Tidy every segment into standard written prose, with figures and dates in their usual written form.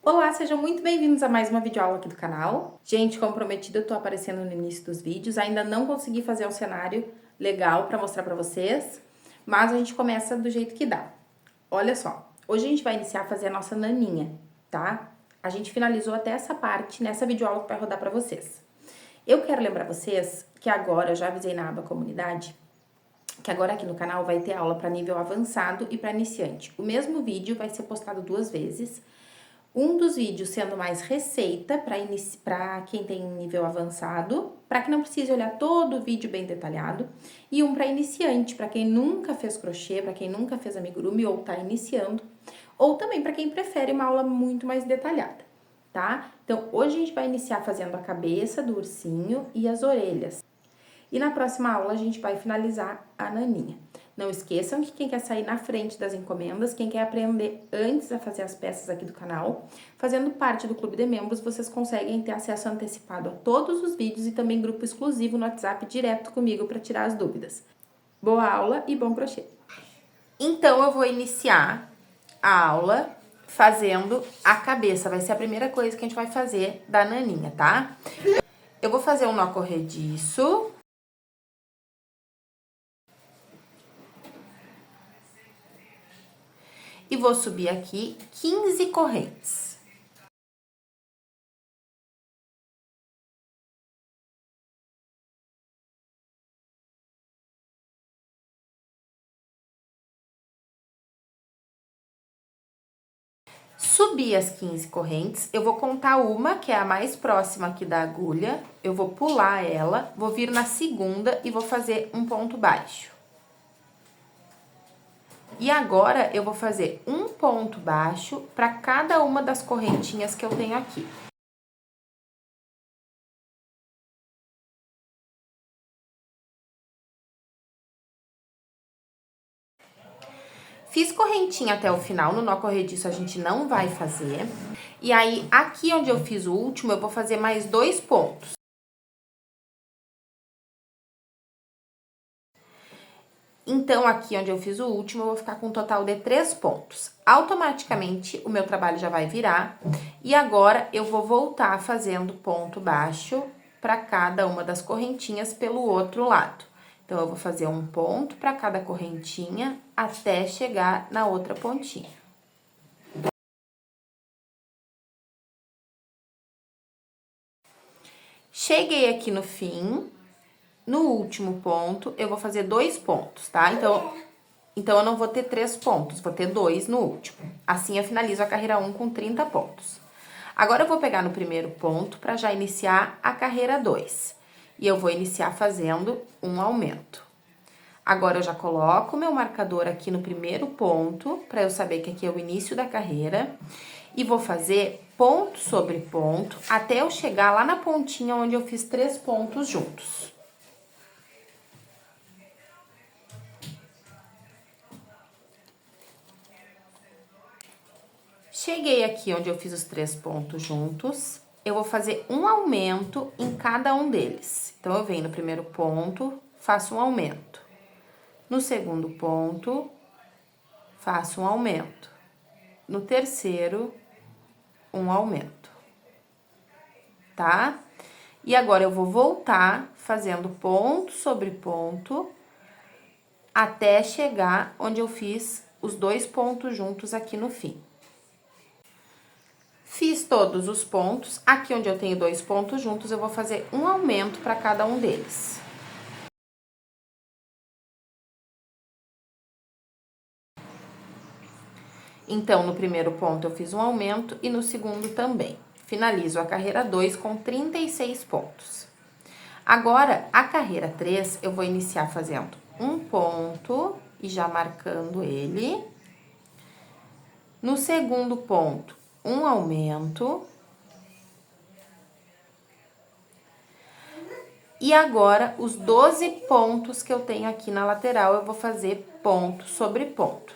Olá, sejam muito bem-vindos a mais uma videoaula aqui do canal. Gente, como prometido, eu tô aparecendo no início dos vídeos. Ainda não consegui fazer um cenário legal pra mostrar pra vocês, mas a gente começa do jeito que dá. Olha só, hoje a gente vai iniciar a fazer a nossa naninha, tá? A gente finalizou até essa parte nessa videoaula que vai rodar pra vocês. Eu quero lembrar vocês que agora, eu já avisei na aba comunidade, que agora aqui no canal vai ter aula para nível avançado e para iniciante. O mesmo vídeo vai ser postado 2 vezes. Um dos vídeos sendo mais receita para quem tem nível avançado, para que não precise olhar todo o vídeo bem detalhado, e um para iniciante, para quem nunca fez crochê, para quem nunca fez amigurumi ou está iniciando, ou também para quem prefere uma aula muito mais detalhada, tá? Então, hoje a gente vai iniciar fazendo a cabeça do ursinho e as orelhas. E na próxima aula a gente vai finalizar a naninha. Não esqueçam que quem quer sair na frente das encomendas, quem quer aprender antes a fazer as peças aqui do canal, fazendo parte do clube de membros, vocês conseguem ter acesso antecipado a todos os vídeos e também grupo exclusivo no WhatsApp direto comigo para tirar as dúvidas. Boa aula e bom crochê! Então, eu vou iniciar a aula fazendo a cabeça. Vai ser a primeira coisa que a gente vai fazer da naninha, tá? Eu vou fazer um nó corrediço. E vou subir aqui 15 correntes. Subi as 15 correntes, eu vou contar uma, que é a mais próxima aqui da agulha, eu vou pular ela, vou vir na segunda e vou fazer um ponto baixo. E agora, eu vou fazer um ponto baixo para cada uma das correntinhas que eu tenho aqui. Fiz correntinha até o final, no nó corrediço a gente não vai fazer. E aí, aqui onde eu fiz o último, eu vou fazer mais 2 pontos. Então, aqui onde eu fiz o último, eu vou ficar com um total de 3 pontos. Automaticamente, o meu trabalho já vai virar. E agora, eu vou voltar fazendo ponto baixo para cada uma das correntinhas pelo outro lado. Então, eu vou fazer um ponto para cada correntinha até chegar na outra pontinha. Cheguei aqui no fim. No último ponto, eu vou fazer 2 pontos, tá? Então, eu não vou ter 3 pontos, vou ter 2 no último. Assim, eu finalizo a carreira 1 com 30 pontos. Agora, eu vou pegar no primeiro ponto para já iniciar a carreira 2. E eu vou iniciar fazendo um aumento. Agora, eu já coloco o meu marcador aqui no primeiro ponto, para eu saber que aqui é o início da carreira. E vou fazer ponto sobre ponto, até eu chegar lá na pontinha onde eu fiz 3 pontos juntos. Cheguei aqui onde eu fiz os 3 pontos juntos, eu vou fazer um aumento em cada um deles. Então, eu venho no primeiro ponto, faço um aumento. No segundo ponto, faço um aumento. No terceiro, um aumento. Tá? E agora, eu vou voltar fazendo ponto sobre ponto, até chegar onde eu fiz os 2 pontos juntos aqui no fim. Fiz todos os pontos, aqui onde eu tenho 2 pontos juntos, eu vou fazer um aumento para cada um deles. Então, no primeiro ponto eu fiz um aumento e no segundo também. Finalizo a carreira 2 com 36 pontos. Agora, a carreira 3, eu vou iniciar fazendo um ponto e já marcando ele. No segundo ponto, um aumento. E agora, os 12 pontos que eu tenho aqui na lateral, eu vou fazer ponto sobre ponto.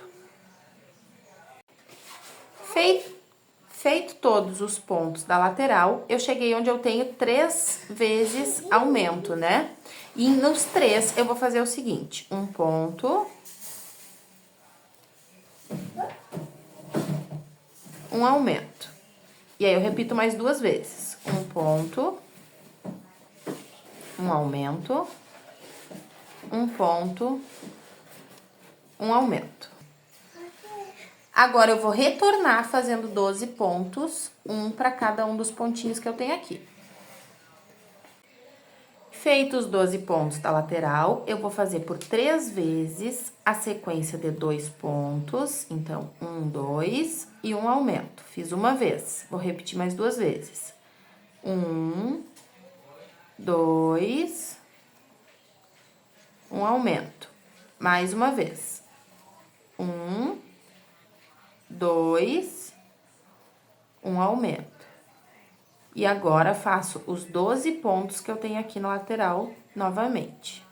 Feito todos os pontos da lateral, eu cheguei onde eu tenho 3 vezes aumento, né? E nos 3, eu vou fazer o seguinte, um ponto, um aumento. E aí, eu repito mais 2 vezes. Um ponto, um aumento, um ponto, um aumento. Agora, eu vou retornar fazendo 12 pontos, um para cada um dos pontinhos que eu tenho aqui. Feitos os 12 pontos da lateral, eu vou fazer por 3 vezes a sequência de 2 pontos. Então, 1, 2 e um aumento. Fiz uma vez, vou repetir mais 2 vezes. 1, 2, um aumento. Mais uma vez. 1, 2, um aumento. E agora, faço os 12 pontos que eu tenho aqui na lateral novamente.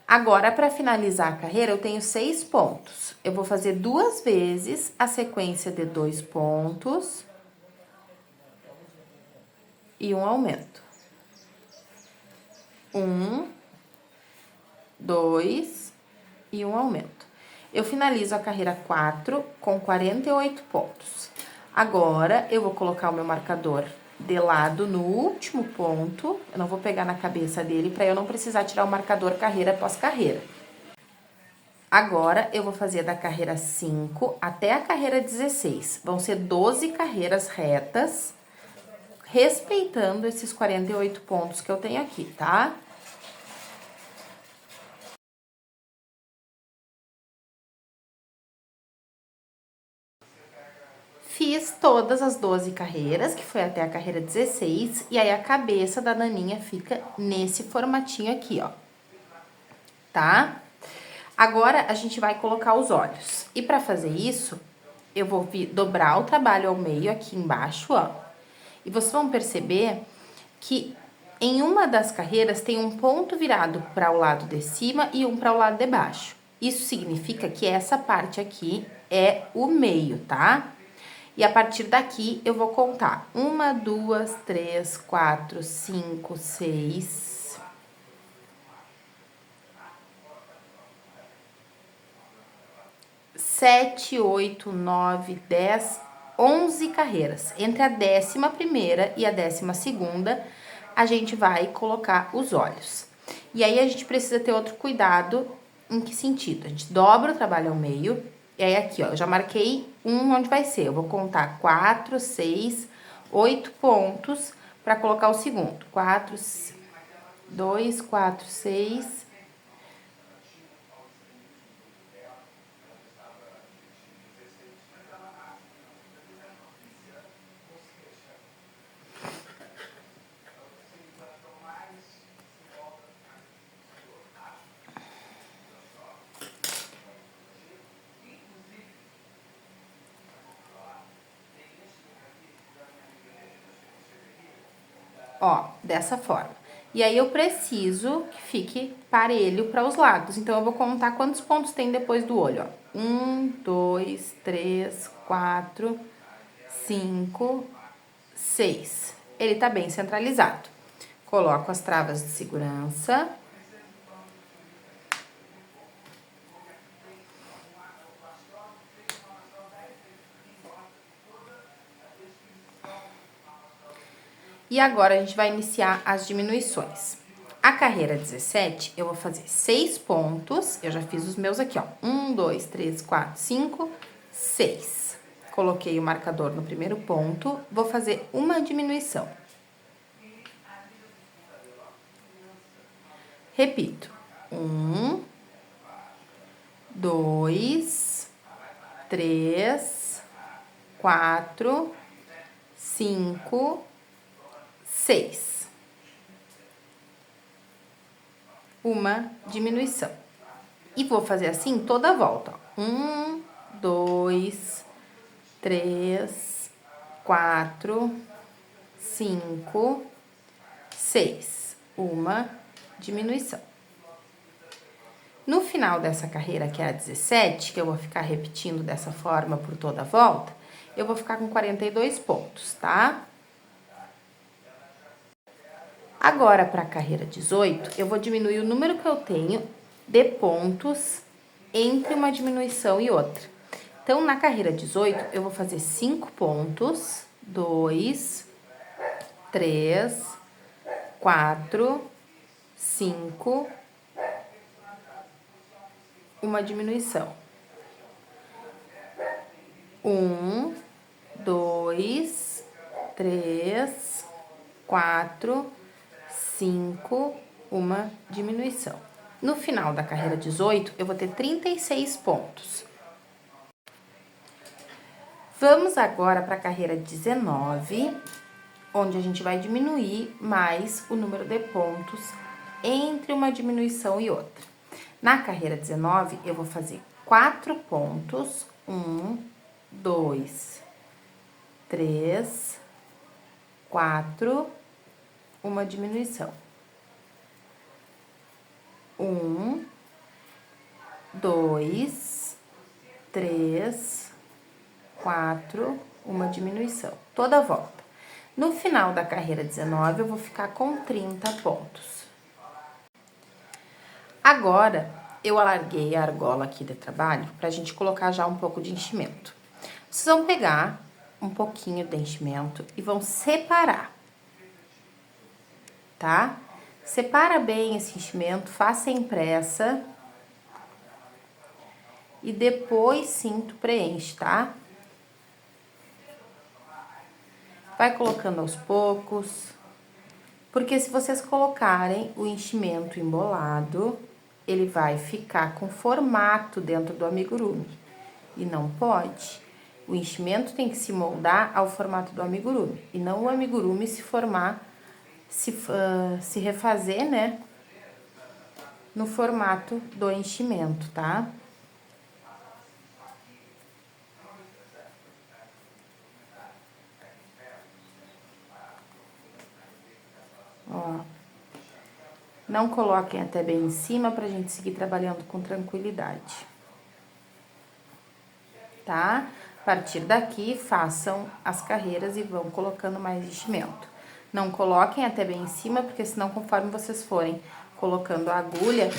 Agora, para finalizar a carreira, eu tenho 6 pontos. Eu vou fazer 2 vezes a sequência de 2 pontos e um aumento. 1, 2 e um aumento. Eu finalizo a carreira 4 com 48 pontos. Agora, eu vou colocar o meu marcador de lado no último ponto. Eu não vou pegar na cabeça dele para eu não precisar tirar o marcador carreira após carreira. Agora, eu vou fazer da carreira 5 até a carreira 16. Vão ser 12 carreiras retas, respeitando esses 48 pontos que eu tenho aqui, tá? Fiz todas as 12 carreiras, que foi até a carreira 16, e aí a cabeça da naninha fica nesse formatinho aqui, ó. Tá? Agora, a gente vai colocar os olhos. E pra fazer isso, eu vou dobrar o trabalho ao meio aqui embaixo, ó. E vocês vão perceber que em uma das carreiras tem um ponto virado para o lado de cima e um para o lado de baixo. Isso significa que essa parte aqui é o meio, tá? E a partir daqui, eu vou contar 1, 2, 3, 4, 5, 6, 7, 8, 9, 10, 11 carreiras. Entre a 11ª e a 12ª, a gente vai colocar os olhos. E aí, a gente precisa ter outro cuidado. Em que sentido? A gente dobra o trabalho ao meio. E aí, aqui, ó, eu já marquei onde vai ser. Eu vou contar 4, 6, 8 pontos para colocar o segundo. 4, 2, 4, 6. Ó, dessa forma. E aí, eu preciso que fique parelho para os lados. Então, eu vou contar quantos pontos tem depois do olho, ó. 1, 2, 3, 4, 5, 6. Ele tá bem centralizado. Coloco as travas de segurança. E agora, a gente vai iniciar as diminuições. A carreira 17, eu vou fazer 6 pontos. Eu já fiz os meus aqui, ó. 1, 2, 3, 4, 5, 6. Coloquei o marcador no primeiro ponto. Vou fazer uma diminuição. Repito. 1, 2, 3, 4, 5, 6. Uma diminuição. E vou fazer assim toda a volta. 1, 2, 3, 4, 5, 6. Uma diminuição. No final dessa carreira, que é a 17, que eu vou ficar repetindo dessa forma por toda a volta, eu vou ficar com 42 pontos, tá? Agora, para a carreira 18, eu vou diminuir o número que eu tenho de pontos entre uma diminuição e outra. Então, na carreira 18, eu vou fazer 5 pontos, 2, 3, 4, 5, uma diminuição. 1, 2, 3, 4, 5, uma diminuição. No final da carreira 18, eu vou ter 36 pontos. Vamos agora para a carreira 19, onde a gente vai diminuir mais o número de pontos entre uma diminuição e outra. Na carreira 19, eu vou fazer 4 pontos, 1, 2, 3, 4, uma diminuição. 1, 2, 3, 4, uma diminuição. Toda a volta. No final da carreira 19, eu vou ficar com 30 pontos. Agora, eu alarguei a argola aqui de trabalho pra gente colocar já um pouco de enchimento. Vocês vão pegar um pouquinho de enchimento e vão separar, tá? Separa bem esse enchimento, faça sem pressa. E depois sim tu preenche, tá? Vai colocando aos poucos. Porque se vocês colocarem o enchimento embolado, ele vai ficar com formato dentro do amigurumi. E não pode. O enchimento tem que se moldar ao formato do amigurumi. E não o amigurumi se formar, se refazer, né? No formato do enchimento, tá? Ó. Não coloquem até bem em cima pra gente seguir trabalhando com tranquilidade. Tá? A partir daqui, façam as carreiras e vão colocando mais enchimento. Não coloquem até bem em cima, porque senão, conforme vocês forem colocando a agulha,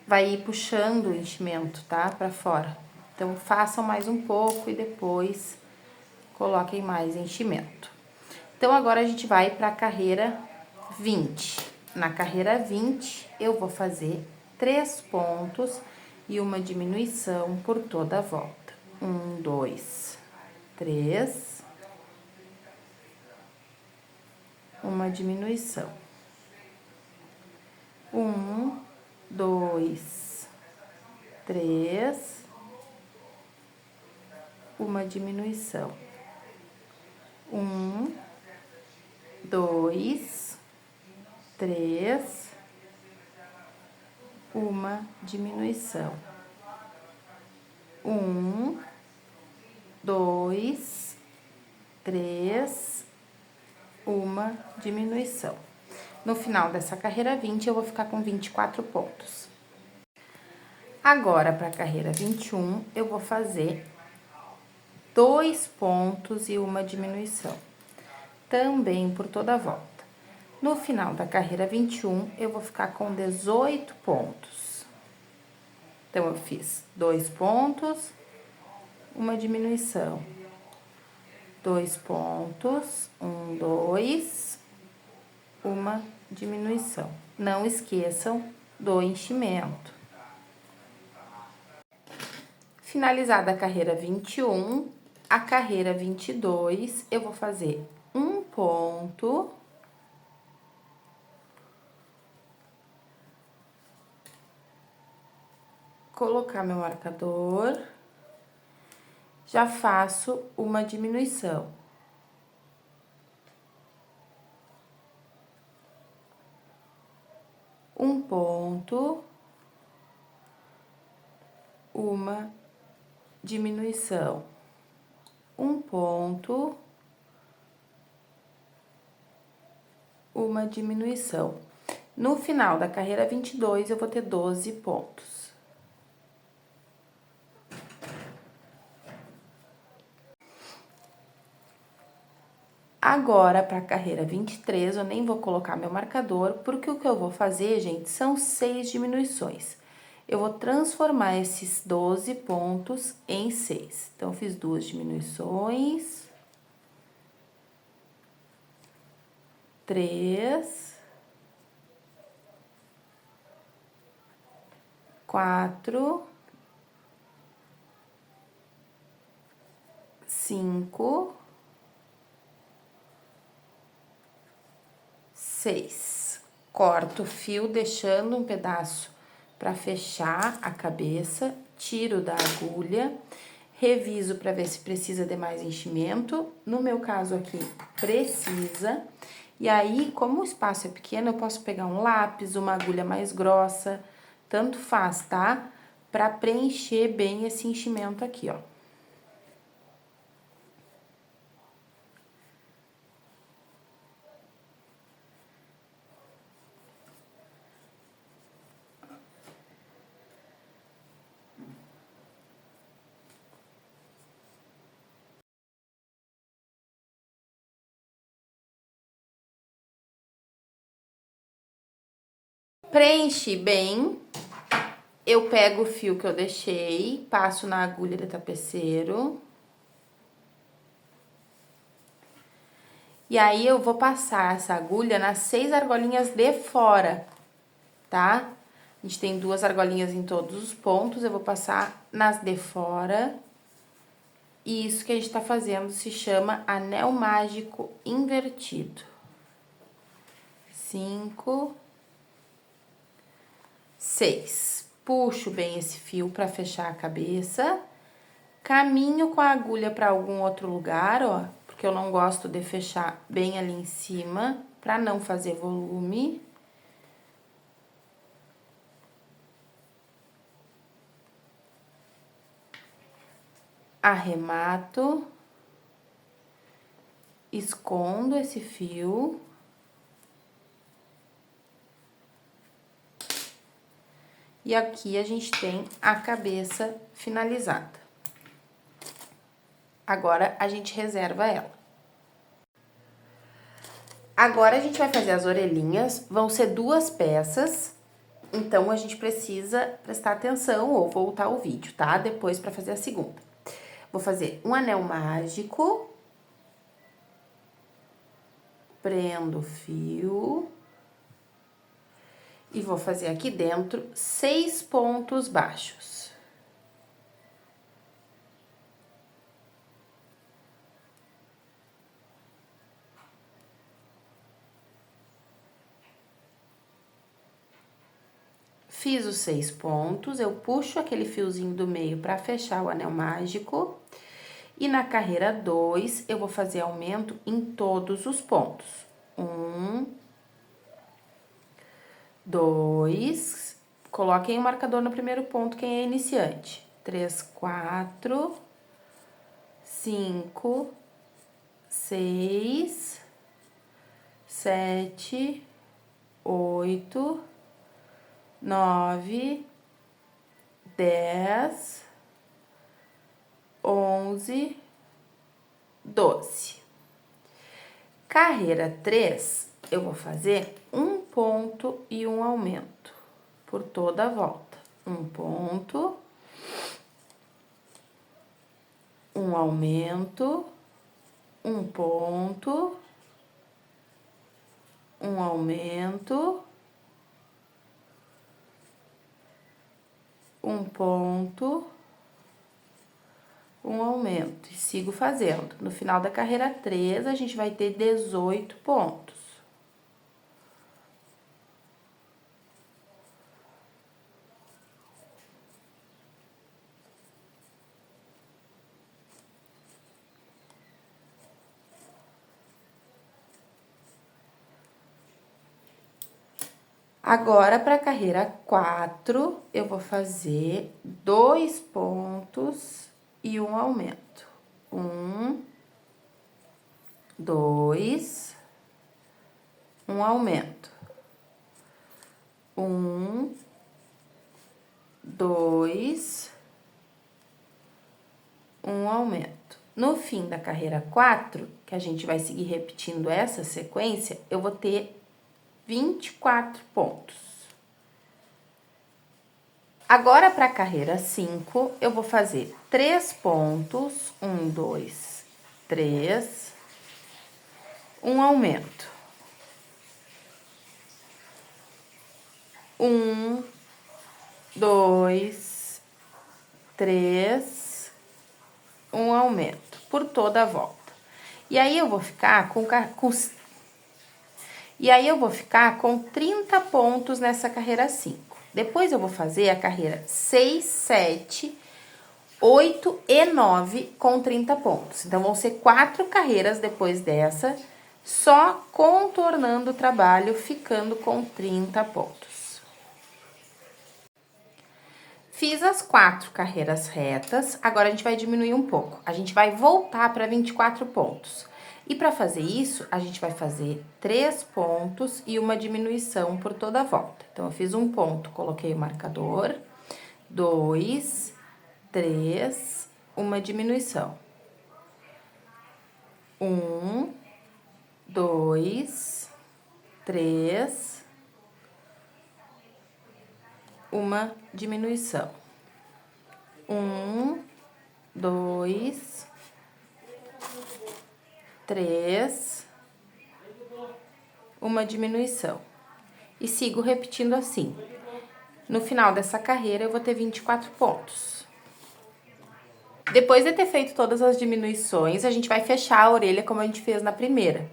vai ir puxando o enchimento, tá? Pra fora. Então, façam mais um pouco e depois coloquem mais enchimento. Então, agora a gente vai pra carreira 20. Na carreira 20, eu vou fazer 3 pontos e uma diminuição por toda a volta. 1, 2, 3. Uma diminuição. 1, 2, 3. Uma diminuição. 1, 2, 3, uma diminuição. 1, 2, 3, uma diminuição. No final dessa carreira 20, eu vou ficar com 24 pontos. Agora, para a carreira 21, eu vou fazer 2 pontos e uma diminuição. Também por toda a volta. No final da carreira 21, eu vou ficar com 18 pontos. Então, eu fiz 2 pontos, uma diminuição. 2 pontos, 1, 2, uma diminuição. Não esqueçam do enchimento. Finalizada a carreira 21, a carreira 22, eu vou fazer um ponto, colocar meu marcador, já faço uma diminuição. Um ponto, uma diminuição. Um ponto, uma diminuição. No final da carreira 22, eu vou ter 12 pontos. Agora, para a carreira 23, eu nem vou colocar meu marcador, porque o que eu vou fazer, gente, são 6 diminuições. eu vou transformar esses 12 pontos em 6. Então, eu fiz 2 diminuições. 3. 4. 5. 6. Corto o fio, deixando um pedaço para fechar a cabeça, tiro da agulha, reviso para ver se precisa de mais enchimento. No meu caso aqui, precisa. E aí, como o espaço é pequeno, eu posso pegar um lápis, uma agulha mais grossa, tanto faz, tá? Para preencher bem esse enchimento aqui, ó. Preenchi bem, eu pego o fio que eu deixei, passo na agulha de tapeceiro. E aí, eu vou passar essa agulha nas 6 argolinhas de fora, tá? A gente tem 2 argolinhas em todos os pontos, eu vou passar nas de fora. E isso que a gente tá fazendo se chama anel mágico invertido. 5, 6. Puxo bem esse fio pra fechar a cabeça. Caminho com a agulha pra algum outro lugar, ó. Porque eu não gosto de fechar bem ali em cima, pra não fazer volume. Arremato. Escondo esse fio. E aqui a gente tem a cabeça finalizada. Agora, a gente reserva ela. Agora, a gente vai fazer as orelhinhas. Vão ser 2 peças. Então, a gente precisa prestar atenção ou voltar o vídeo, tá? Depois, pra fazer a segunda. Vou fazer um anel mágico. Prendo o fio. E vou fazer aqui dentro 6 pontos baixos. Fiz os 6 pontos, eu puxo aquele fiozinho do meio para fechar o anel mágico. E na carreira 2, eu vou fazer aumento em todos os pontos. 1, 2, coloquem o marcador no primeiro ponto, quem é iniciante. 3, 4, 5, 6, 7, 8, 9, 10, 11, 12. Carreira 3, eu vou fazer um ponto e um aumento por toda a volta. Um ponto, um aumento, um ponto, um aumento, um ponto, um aumento. E sigo fazendo. No final da carreira 3, a gente vai ter 18 pontos. Agora, para a carreira 4, eu vou fazer 2 pontos e um aumento. 1, 2, um aumento. 1, 2, um aumento. No fim da carreira 4, que a gente vai seguir repetindo essa sequência, eu vou ter 24 pontos. Agora, para a carreira 5, eu vou fazer 3 pontos, 1, 2, 3, um aumento. 1, 2, 3, um aumento por toda a volta. E aí eu vou ficar com 30 pontos nessa carreira 5. Depois eu vou fazer a carreira 6, 7, 8 e 9 com 30 pontos. Então, vão ser 4 carreiras depois dessa, só contornando o trabalho, ficando com 30 pontos. Fiz as 4 carreiras retas, agora a gente vai diminuir um pouco. A gente vai voltar para 24 pontos. E para fazer isso, a gente vai fazer 3 pontos e uma diminuição por toda a volta. Então, eu fiz um ponto, coloquei o marcador, 2, 3, uma diminuição. 1, 2, 3, uma diminuição. 1, 2, 3, uma diminuição. E sigo repetindo assim. No final dessa carreira, eu vou ter 24 pontos. Depois de ter feito todas as diminuições, a gente vai fechar a orelha como a gente fez na primeira.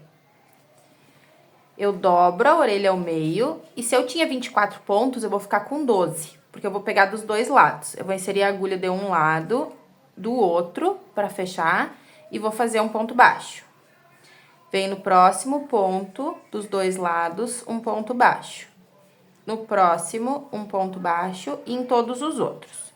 Eu dobro a orelha ao meio, e se eu tinha 24 pontos, eu vou ficar com 12, porque eu vou pegar dos dois lados. Eu vou inserir a agulha de um lado, do outro, para fechar, e vou fazer um ponto baixo. Vem no próximo ponto, dos dois lados, um ponto baixo. No próximo, um ponto baixo e em todos os outros.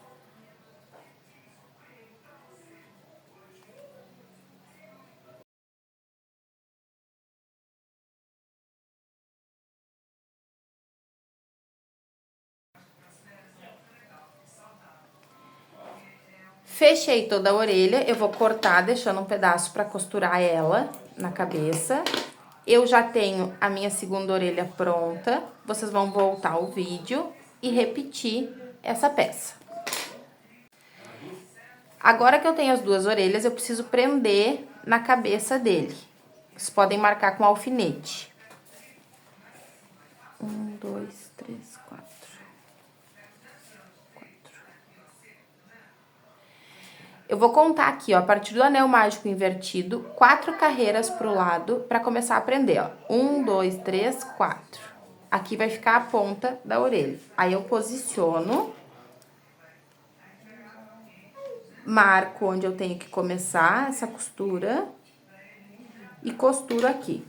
Fechei toda a orelha, eu vou cortar, deixando um pedaço para costurar ela na cabeça. Eu já tenho a minha segunda orelha pronta, vocês vão voltar o vídeo e repetir essa peça. Agora que eu tenho as duas orelhas, eu preciso prender na cabeça dele. Vocês podem marcar com alfinete. 1, 2, 3, 4. Eu vou contar aqui, ó, a partir do anel mágico invertido, 4 carreiras pro lado para começar a prender, ó. 1, 2, 3, 4. Aqui vai ficar a ponta da orelha. Aí eu posiciono, marco onde eu tenho que começar essa costura e costuro aqui.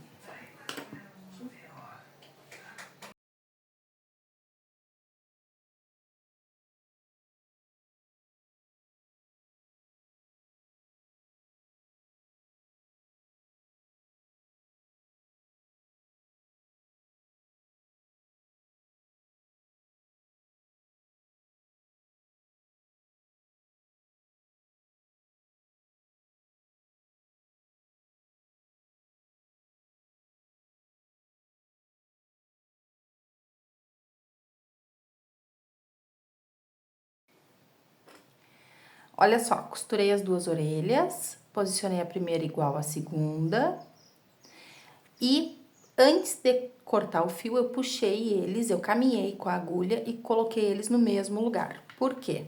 Olha só, costurei as duas orelhas, posicionei a primeira igual à segunda. E antes de cortar o fio, eu puxei eles, eu caminhei com a agulha e coloquei eles no mesmo lugar. Por quê?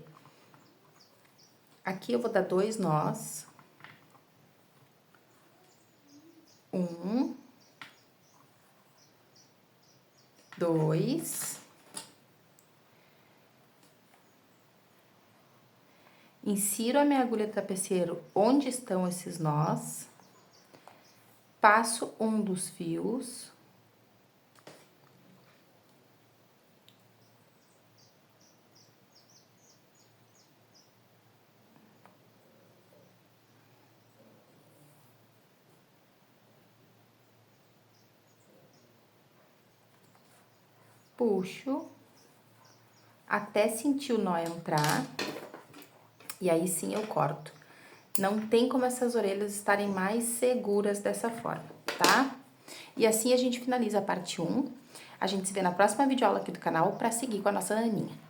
Aqui eu vou dar 2 nós. 1, 2. Insiro a minha agulha tapeceiro onde estão esses nós. Passo um dos fios. Puxo até sentir o nó entrar. E aí sim eu corto. Não tem como essas orelhas estarem mais seguras dessa forma, tá? E assim a gente finaliza a parte 1. A gente se vê na próxima videoaula aqui do canal para seguir com a nossa Aninha.